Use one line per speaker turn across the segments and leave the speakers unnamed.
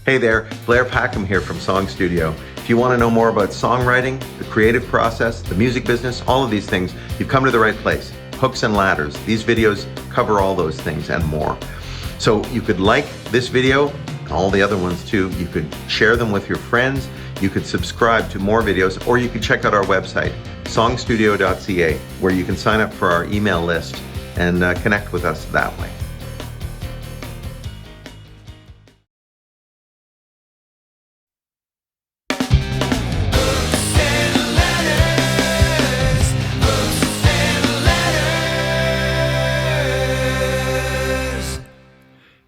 Hey there, Blair Packham here from SongStudio. If you want to know more about songwriting, the creative process, the music business, all of these things, you've come to the right place. Hooks and ladders. These videos cover all those things and more. So you could like this video and all the other ones too. You could share them with your friends. You could subscribe to more videos, or you could check out our website, songstudio.ca, where you can sign up for our email list and connect with us that way.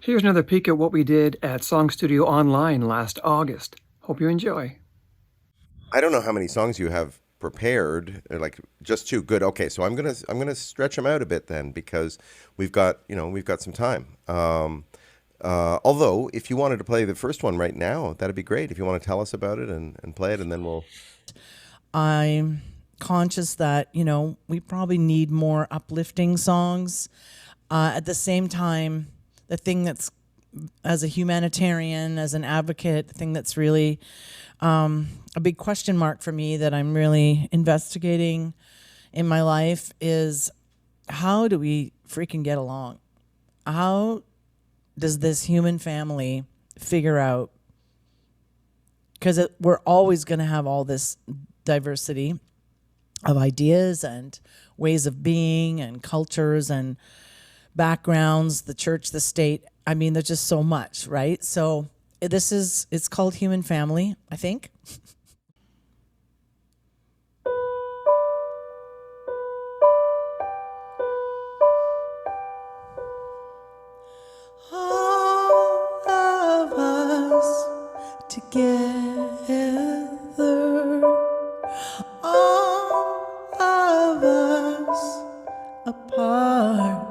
Here's another peek at what we did at SongStudio Online last August. Hope you enjoy.
I don't know how many songs you have prepared, like just two. Good. Okay, so I'm gonna stretch them out a bit then, because we've got some time. Although if you wanted to play the first one right now, that'd be great. If you want to tell us about it and play it, and then we'll.
I'm conscious that we probably need more uplifting songs. At the same time, the thing that's, as a humanitarian, as an advocate, the thing that's really a big question mark for me that I'm really investigating in my life is, how do we freaking get along? How does this human family figure out? Because we're always going to have all this diversity of ideas and ways of being and cultures and backgrounds, the church, the state. I mean, there's just so much, right? So it's called Human Family, I think. All of us together, all of us apart,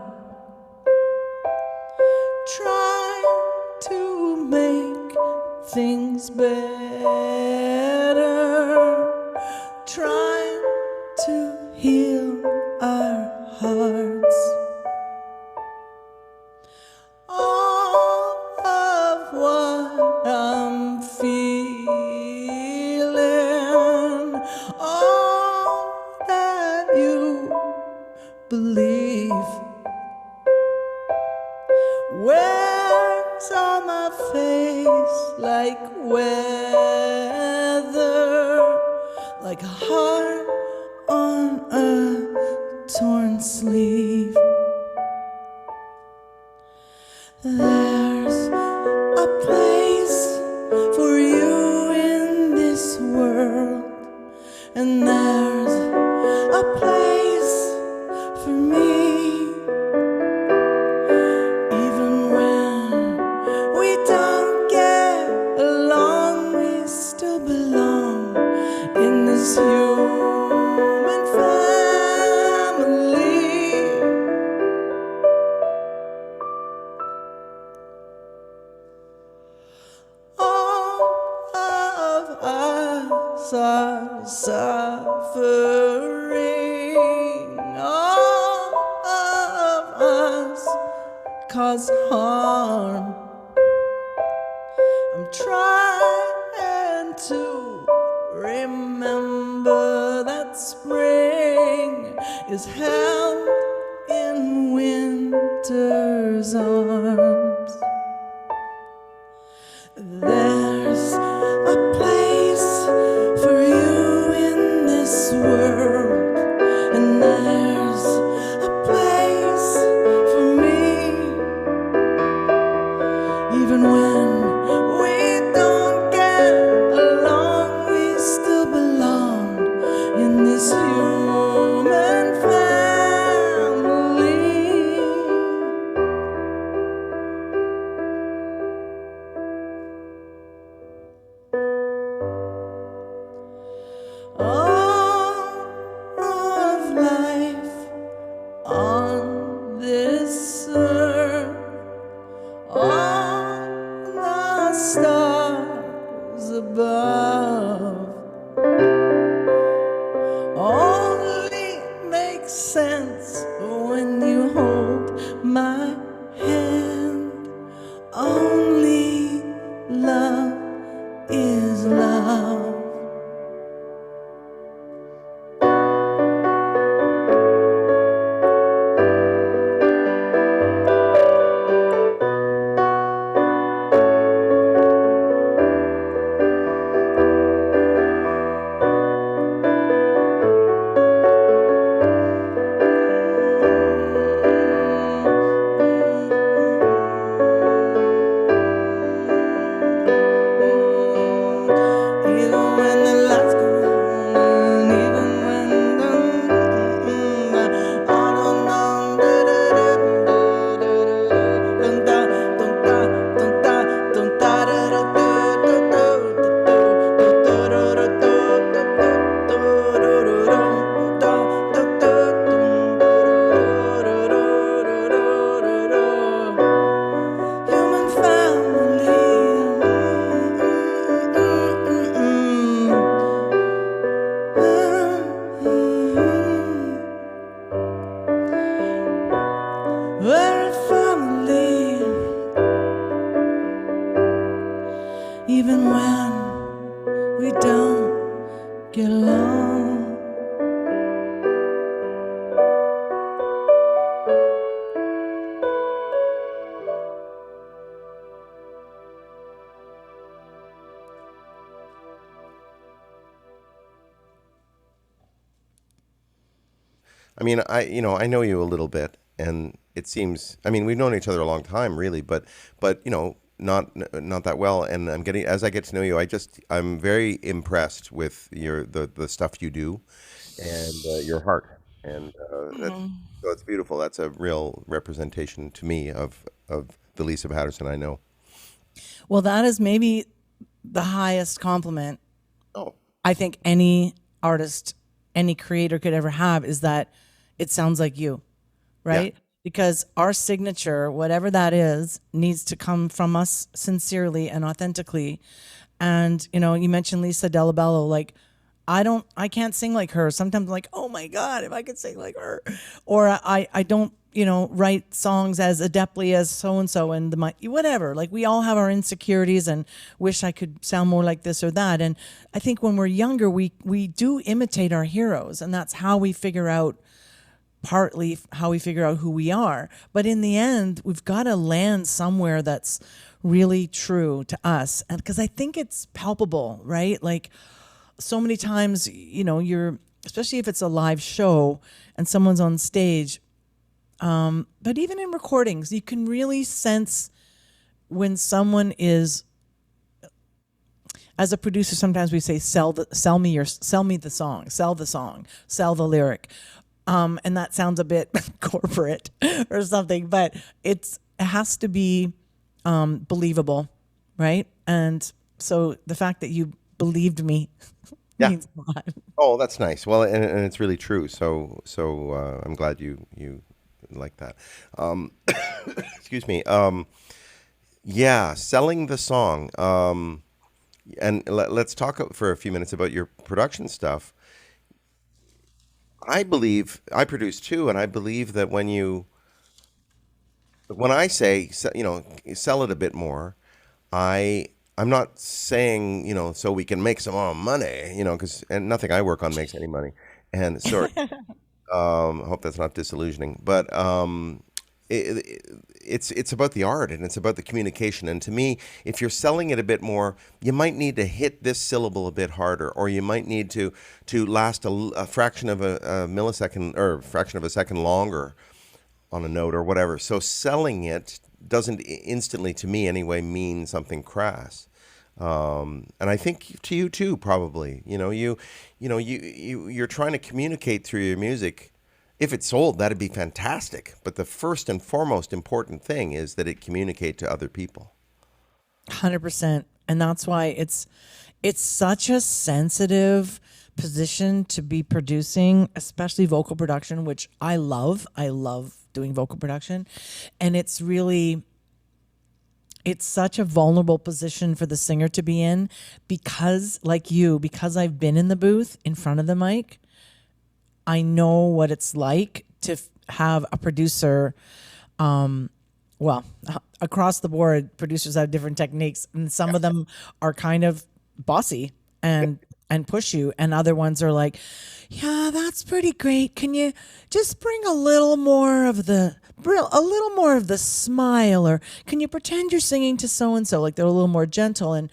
trying to make things better, trying to heal our hearts. All of what I'm feeling, all that you believe, wears on my face like weather, like a heart on a torn sleeve. There's a place for you in this world, and there's a place for me. Even when we don't get along, we still belong in this human family. All of us are suffering. All of us cause harm. I'm trying to remember that spring is held in winter's arms. There's a place for you in this world, and there's a place for me. Even when we don't get along, we still belong in this human family. All of life on this earth, all the stars above, only makes sense when you hold my hand. Only love even when we don't get along.
I mean, I know you a little bit, and it seems, I mean, we've known each other a long time, really, but not that well. And as I get to know you, I'm very impressed with the stuff you do, and your heart, and so it's beautiful. That's a real representation to me of the Lisa Patterson I know.
Well, that is maybe the highest compliment
Oh,
I think any artist, any creator could ever have, is that it sounds like you, right?
yeah,
Because our signature, whatever that is, needs to come from us sincerely and authentically. And, you mentioned Lisa Delabello, like, I can't sing like her. Sometimes I'm like, oh my God, if I could sing like her. Or I don't, write songs as adeptly as so-and-so and whatever. Like, we all have our insecurities and wish I could sound more like this or that. And I think when we're younger, we do imitate our heroes, and that's how we figure out, partly how we figure out who we are. But in the end, we've got to land somewhere that's really true to us. And because I think it's palpable, right? Like, so many times, you're, especially if it's a live show and someone's on stage, but even in recordings, you can really sense when someone is, as a producer, sometimes we say, sell me the song, sell the lyric. And that sounds a bit corporate or something, but it has to be believable, right? And so the fact that you believed me means a lot.
oh, that's nice. Well, and it's really true. So I'm glad you like that. Excuse me. Yeah, selling the song. And let's talk for a few minutes about your production stuff. I believe I produce too, and I believe that when I say sell it a bit more, I'm not saying so we can make some more money, because and nothing I work on makes any money. And sorry, I hope that's not disillusioning, but it's about the art, and it's about the communication. And to me, if you're selling it a bit more, you might need to hit this syllable a bit harder, or you might need to last a fraction of a millisecond or a fraction of a second longer on a note or whatever. So selling it doesn't instantly, to me anyway, mean something crass. And I think to you too, probably. You're trying to communicate through your music. If it's sold, that'd be fantastic. But the first and foremost important thing is that it communicate to other people.
100%. And that's why it's such a sensitive position to be producing, especially vocal production, which I love. I love doing vocal production. And it's such a vulnerable position for the singer to be in because, like you, because I've been in the booth in front of the mic, I know what it's like to have a producer, across the board, producers have different techniques, and some of them are kind of bossy and push you, and other ones are like, yeah, that's pretty great. Can you just bring a little more of the smile, or can you pretend you're singing to so and so? Like, they're a little more gentle, and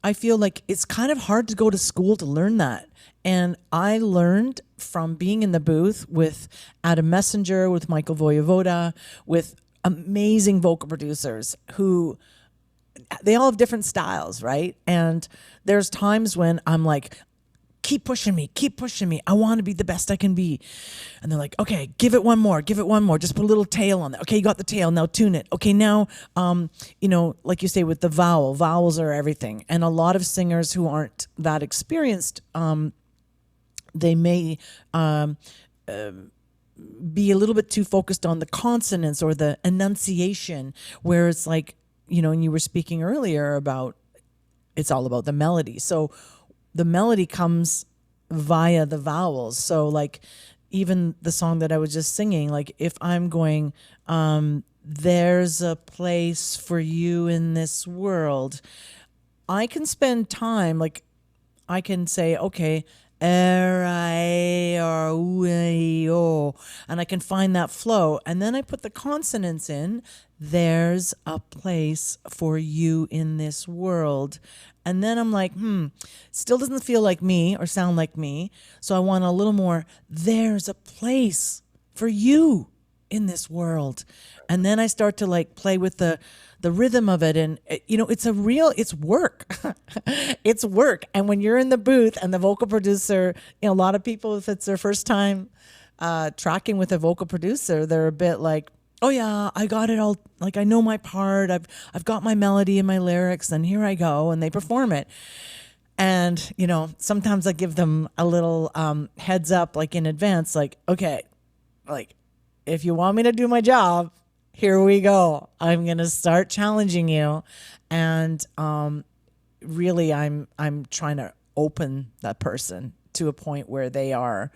I feel like it's kind of hard to go to school to learn that. And I learned from being in the booth with Adam Messenger, with Michael Voyevoda, with amazing vocal producers who, they all have different styles, right? And there's times when I'm like, keep pushing me. I want to be the best I can be. And they're like, okay, give it one more. Just put a little tail on that. Okay, you got the tail. Now tune it. Okay, now, like you say with the vowels are everything. And a lot of singers who aren't that experienced, they may be a little bit too focused on the consonants or the enunciation, where it's like, and you were speaking earlier about it's all about the melody. So the melody comes via the vowels. So like even the song that I was just singing, like if I'm going, there's a place for you in this world, I can spend time, like I can say, okay, R-I-O, and I can find that flow. And then I put the consonants in. There's a place for you in this world. And then I'm like, still doesn't feel like me or sound like me. So I want a little more, there's a place for you in this world. And then I start to like play with the rhythm of it. And, it's work. It's work. And when you're in the booth and the vocal producer, a lot of people, if it's their first time tracking with a vocal producer, they're a bit like, oh yeah, I got it all. Like I know my part. I've got my melody and my lyrics, and here I go, and they perform it. And sometimes I give them a little heads up, like in advance, like okay, like if you want me to do my job, here we go. I'm gonna start challenging you, and really, I'm trying to open that person to a point where they are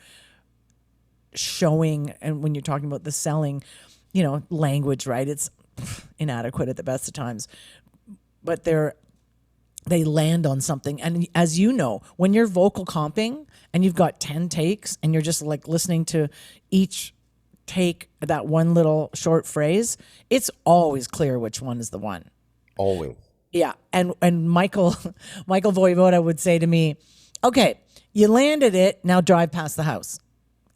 showing. And when you're talking about the selling, language, right? It's inadequate at the best of times, but they land on something. And as you know, when you're vocal comping and you've got 10 takes and you're just like listening to each take, that one little short phrase, it's always clear which one is the one.
Always.
Yeah. And Michael Voivoda would say to me, okay, you landed it, now drive past the house.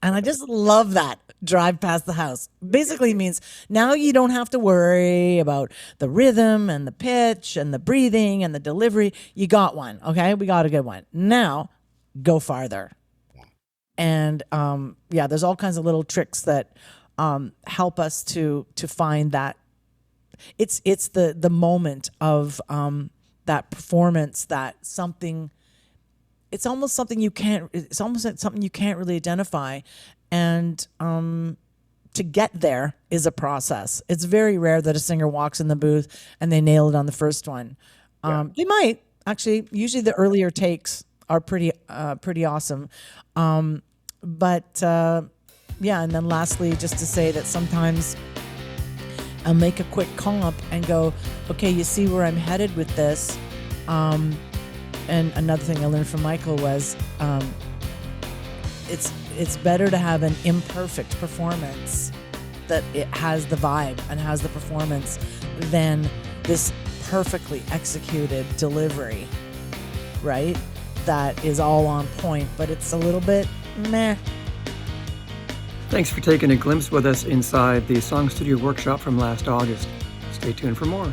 And I just love that. Drive past the house. Basically means now you don't have to worry about the rhythm and the pitch and the breathing and the delivery. You got one. Okay. We got a good one. Now go farther. And there's all kinds of little tricks that help us to find that. It's the moment of that performance, that something. It's almost something you can't really identify. And to get there is a process. It's very rare that a singer walks in the booth and they nail it on the first one. They might actually. Usually, the earlier takes are pretty awesome. And then lastly, just to say that sometimes I'll make a quick comp and go, okay, you see where I'm headed with this. And another thing I learned from Michael was it's better to have an imperfect performance that it has the vibe and has the performance than this perfectly executed delivery, right? That is all on point, but it's a little bit meh.
Thanks for taking a glimpse with us inside the SongStudio workshop from last August. Stay tuned for more.